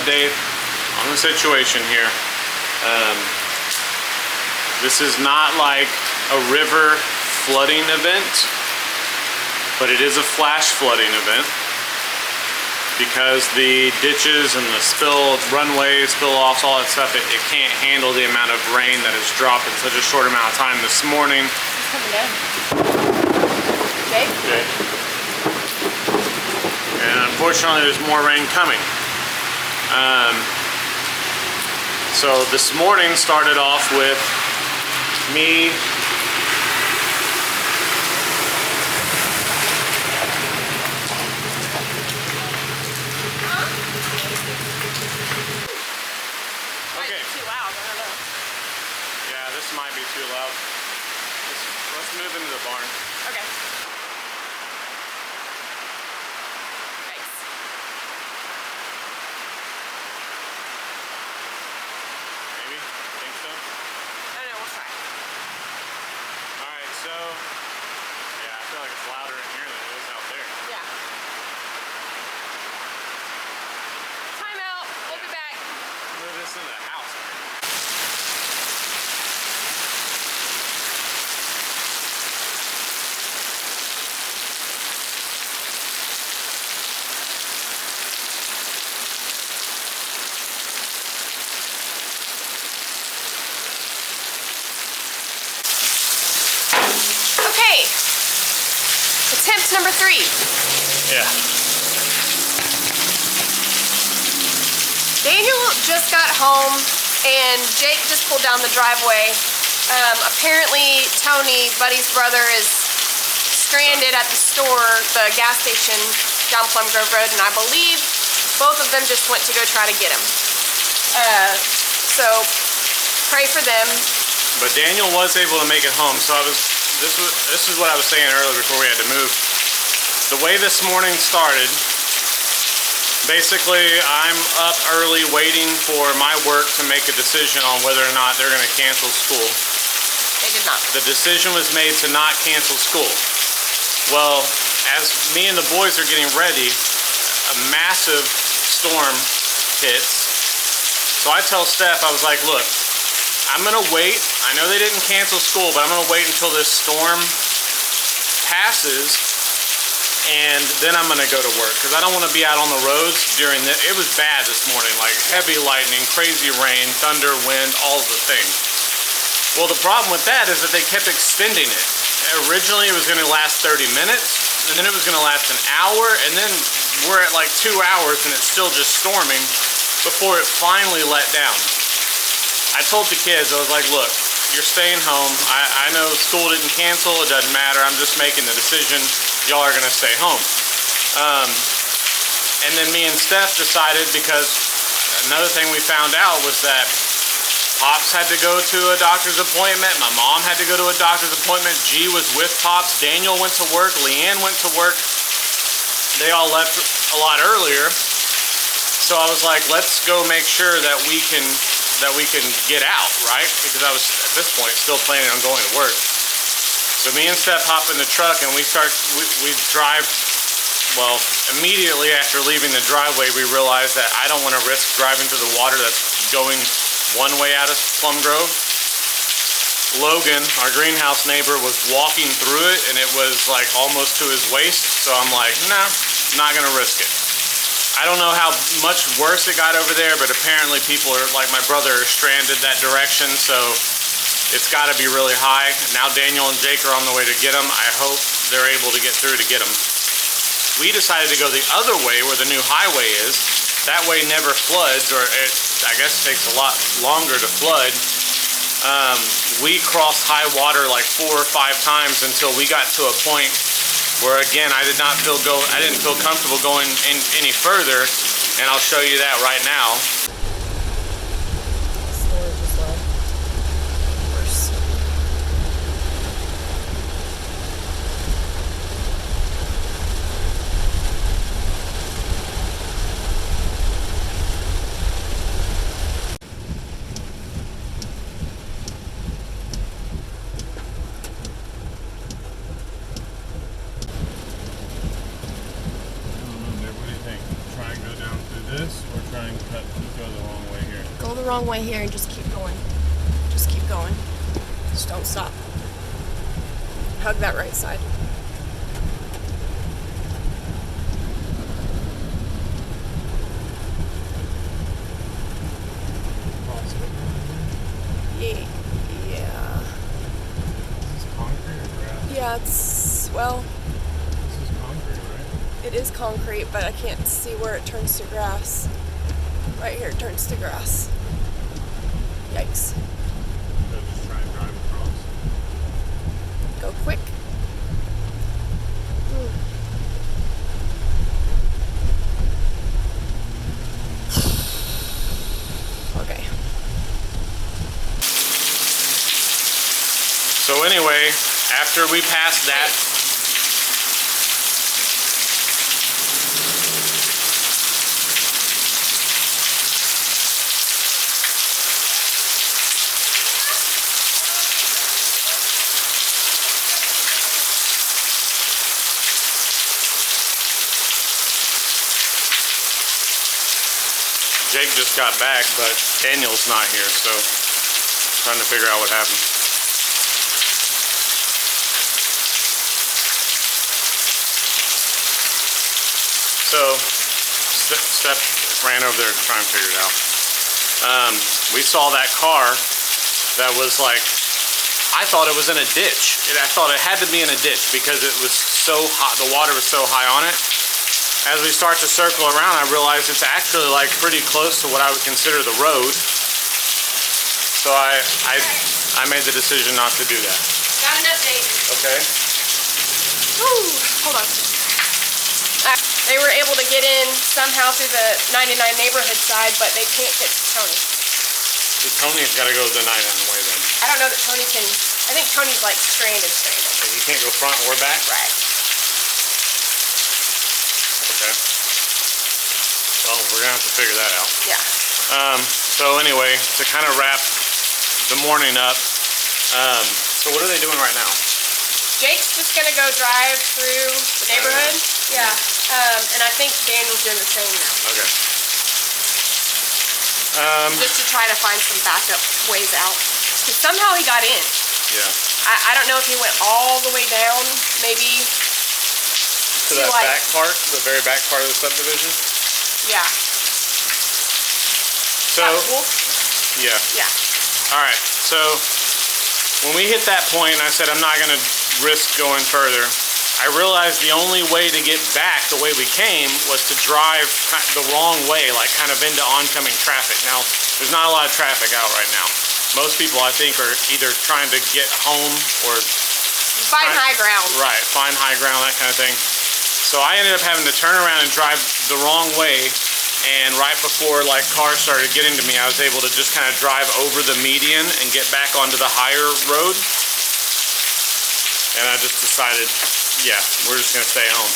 update on the situation here. This is not like a river flooding event, but it is a flash flooding event because the ditches and the runways, spill offs, all that stuff, it can't handle the amount of rain that has dropped in such a short amount of time this morning. It's coming down. Jake? Okay. And unfortunately, there's more rain coming. So this morning started off with me might be too loud. Let's move into the barn. Okay. Thanks. Maybe? Think so? I don't know, we'll try. Alright, so yeah, I feel like it's louder in here than it is out there. Yeah. Time out. We'll be back. Move this into the house. Okay. Attempt number 3. Yeah. Daniel just got home and Jake just pulled down the driveway. Apparently Tony, Buddy's brother, is stranded at the store, the gas station down Plum Grove Road, and I believe both of them just went to go try to get him. So pray for them. But Daniel was able to make it home, so this is what I was saying earlier before we had to move. The way this morning started, basically I'm up early waiting for my work to make a decision on whether or not they're going to cancel school. They did not. The decision was made to not cancel school. Well, as me and the boys are getting ready, a massive storm hits. So I tell Steph, I was like, look, I'm gonna wait. I know they didn't cancel school, but I'm gonna wait until this storm passes, and then I'm gonna go to work, because I don't want to be out on the roads during this. It was bad this morning, like heavy lightning, crazy rain, thunder, wind, all of the things. Well, the problem with that is that they kept extending it. Originally it was gonna last 30 minutes, and then it was gonna last an hour, and then we're at like 2 hours and it's still just storming before it finally let down. I told the kids, I was like, look, you're staying home. I know school didn't cancel, it doesn't matter. I'm just making the decision. Y'all are gonna stay home. And then me and Steph decided, because another thing we found out was that Pops had to go to a doctor's appointment. My mom had to go to a doctor's appointment. G was with Pops. Daniel went to work. Leanne went to work. They all left a lot earlier. So I was like, let's go make sure that we can get out, right? Because I was, at this point, still planning on going to work. So me and Steph hop in the truck and we drive. Well, immediately after leaving the driveway, we realized that I don't want to risk driving through the water that's going one way out of Plum Grove. Logan, our greenhouse neighbor, was walking through it and it was like almost to his waist. So I'm like, nah, not gonna risk it. I don't know how much worse it got over there, but apparently people are, like my brother, are stranded that direction, so it's gotta be really high. Now Daniel and Jake are on the way to get them. I hope they're able to get through to get them. We decided to go the other way where the new highway is. That way never floods, or it, I guess, takes a lot longer to flood. We crossed high water like 4 or 5 times until we got to a point where, again, I didn't feel comfortable going any further, and I'll show you that right now. This, or try and cut the wrong way here and just keep going. Just keep going. Just don't stop. Hug that right side. Yeah. Is this concrete or grass? Yeah, it's, well, This is concrete, right? it is concrete, but I can't see where it turns to grass. Right here it turns to grass. Yikes. So just try and drive across. Go quick. Okay. So anyway, after we passed that, Jake just got back, but Daniel's not here, so trying to figure out what happened. So, Steph ran over there to try and figure it out. We saw that car that was like, I thought it was in a ditch. I thought it had to be in a ditch because it was so hot, the water was so high on it. As we start to circle around, I realized it's actually like pretty close to what I would consider the road. So I made the decision not to do that. Got an update. Okay. Woo, hold on. They were able to get in somehow through the 99 neighborhood side, but they can't get to Tony. So Tony's got to go the 99 way then. I don't know that Tony can. I think Tony's like stranded. And he can't go front or back? Right. Okay. Well, we're gonna have to figure that out. Yeah. So anyway, to kind of wrap the morning up, so what are they doing right now? Jake's just gonna go drive through the neighborhood. Yeah. And I think Daniel's doing the same now. Okay. Just to try to find some backup ways out. Because somehow he got in. Yeah. I don't know if he went all the way down, maybe. To that like, back part, the very back part of the subdivision? Yeah. So, That wolf? yeah. Yeah. All right, so when we hit that point, I said I'm not gonna risk going further. I realized the only way to get back the way we came was to drive the wrong way, like kind of into oncoming traffic. Now, there's not a lot of traffic out right now. Most people, I think, are either trying to get home or Find high ground. right, find high ground, that kind of thing. So I ended up having to turn around and drive the wrong way, and right before like cars started getting to me, I was able to just kind of drive over the median and get back onto the higher road. And I just decided, yeah, we're just gonna stay home.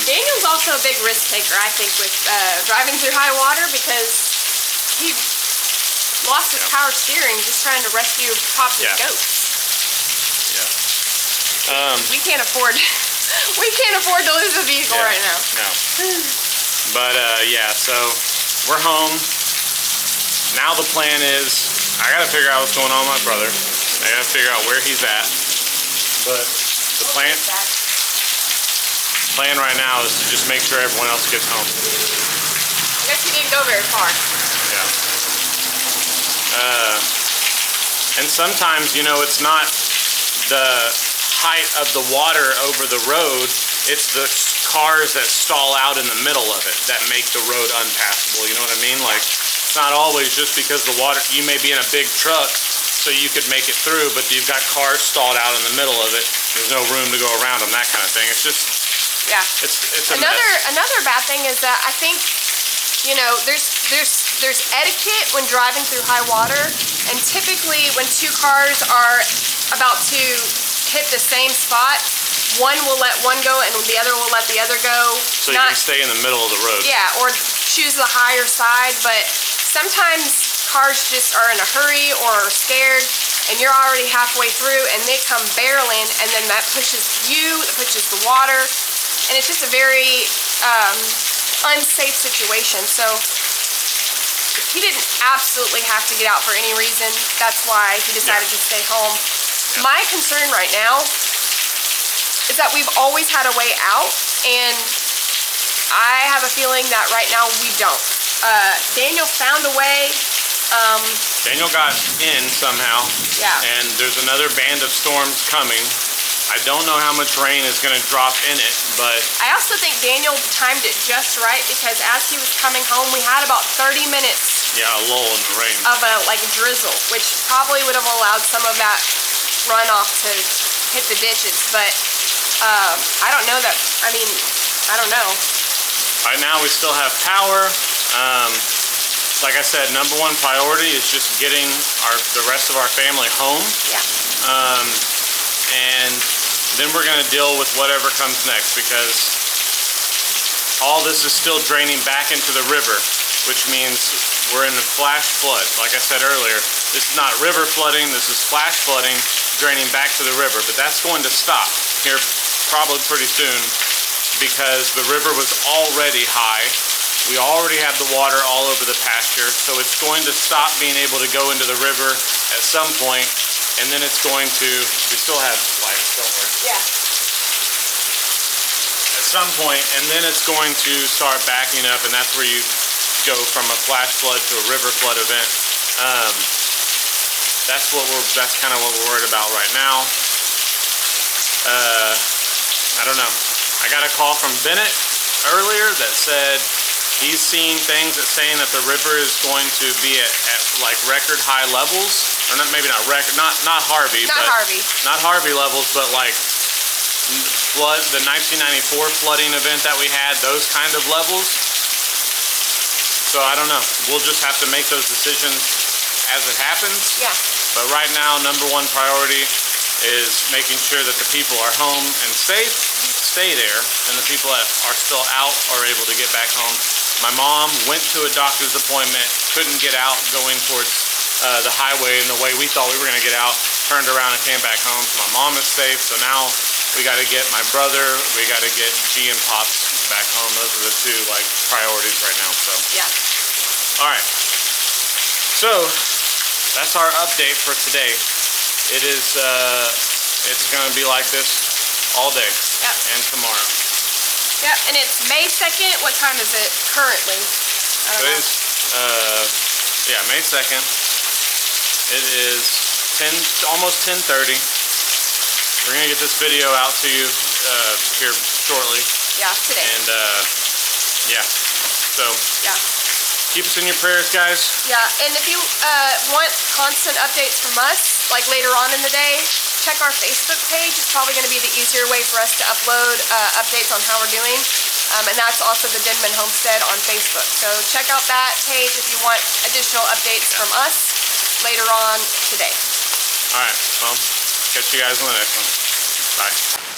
Daniel's also a big risk taker, I think, with driving through high water because he lost his power steering just trying to rescue Pops' Yeah. goats. Yeah. We can't afford to lose a vehicle right now. No. But yeah, so we're home. Now the plan is, I gotta figure out what's going on with my brother. I gotta figure out where he's at. But the plan right now is to just make sure everyone else gets home. I guess he didn't go very far. Yeah. And sometimes, you know, it's not the height of the water over the road, it's the cars that stall out in the middle of it that make the road unpassable, you know what I mean? Like, it's not always just because the water, you may be in a big truck so you could make it through, but you've got cars stalled out in the middle of it, there's no room to go around them, that kind of thing. It's just, Yeah. it's a Another mess. bad thing is that I think, you know, there's etiquette when driving through high water, and typically when two cars are about to hit the same spot, one will let one go and the other will let the other go. So you can stay in the middle of the road. Yeah, or choose the higher side, but sometimes cars just are in a hurry or are scared and you're already halfway through and they come barreling, and then that pushes you, it pushes the water, and it's just a very unsafe situation. So he didn't absolutely have to get out for any reason. That's why he decided to stay home. My concern right now is that we've always had a way out, and I have a feeling that right now we don't. Daniel found a way. Daniel got in somehow. Yeah. And there's another band of storms coming. I don't know how much rain is going to drop in it, but I also think Daniel timed it just right, because as he was coming home, we had about 30 minutes yeah, a lull in the rain. of a drizzle, which probably would have allowed some of that runoff to hit the ditches. But I don't know that. I mean, I don't know. Right now we still have power. Like I said, number one priority is just getting the rest of our family home. Yeah. And then we're going to deal with whatever comes next, because all this is still draining back into the river, which means we're in a flash flood. Like I said earlier, this is not river flooding, this is flash flooding draining back to the river. But that's going to stop here probably pretty soon, because the river was already high. We already have the water all over the pasture, so it's going to stop being able to go into the river at some point. And then it's going to, we still have lights, don't we? Yeah. At some point, and then it's going to start backing up, and that's where you go from a flash flood to a river flood event. That's kind of what we're worried about right now. I don't know. I got a call from Bennett earlier that said he's seeing things that's saying that the river is going to be at like record high levels, or not, maybe not record, not Harvey, Not but Harvey. not Harvey levels, but like flood, the 1994 flooding event that we had, those kind of levels. So I don't know. We'll just have to make those decisions as it happens. Yeah. But right now, number one priority is making sure that the people are home and safe, stay there, and the people that are still out are able to get back home. My mom went to a doctor's appointment, couldn't get out going towards the highway in the way we thought we were going to get out, turned around and came back home. So my mom is safe, so now we got to get my brother, we got to get G and Pops back home. Those are the two like priorities right now. So Yeah. all right, so that's our update for today. It is it's going to be like this all day. Yep. And tomorrow. Yep. And it's May 2nd. What time is it currently? I don't know. It's yeah, May 2nd. It is almost 10:30. We're gonna get this video out to you here shortly. Yeah, today. And yeah, so Yeah. keep us in your prayers, guys. Yeah, and if you want constant updates from us, like later on in the day, check our Facebook page. It's probably going to be the easier way for us to upload updates on how we're doing. And that's also the Denman Homestead on Facebook. So check out that page if you want additional updates from us later on today. All right, well, catch you guys on the next one. Bye.